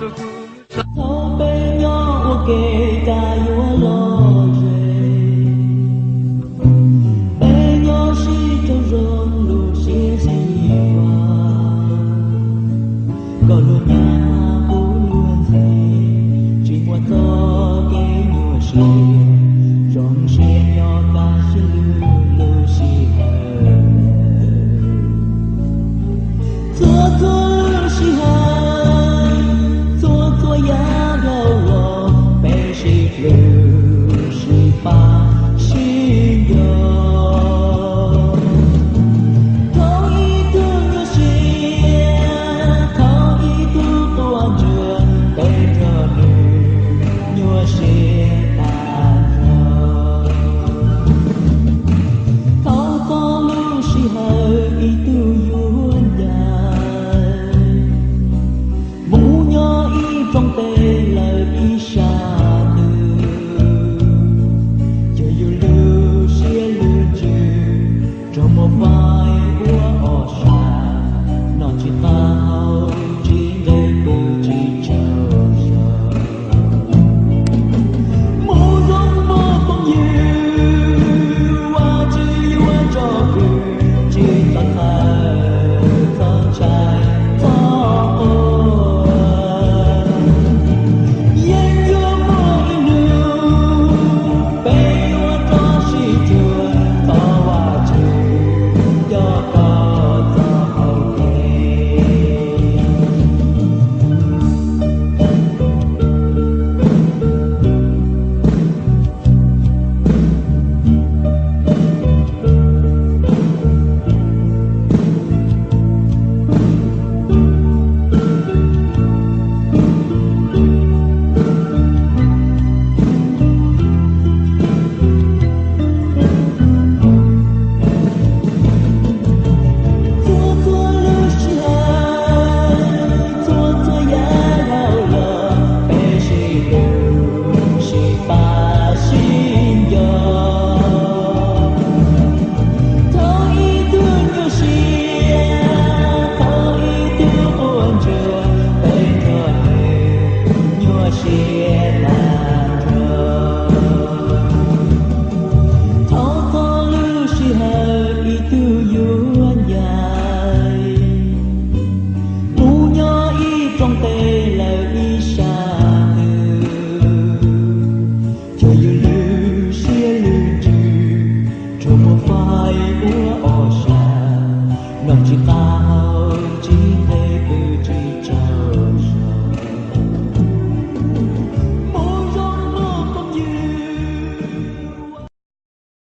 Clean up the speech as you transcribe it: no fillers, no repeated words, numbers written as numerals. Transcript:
thâu bê nhỏ ô kê ca yếu lo rê bê nhỏ si trong rôn lù xia xì hoa có lù nhà bố luôn thề chỉ mua to kê nhua xì rong xia nhỏ ca xì lù xì hờ thua thua xì hờ ya lo pe si lu si pa si yo thâu y tu yo si thâu y tu tua chưa pe cho lu yo si ta cho thâu to lu si hơi y tu yuan dai mu nhỏ y trong tê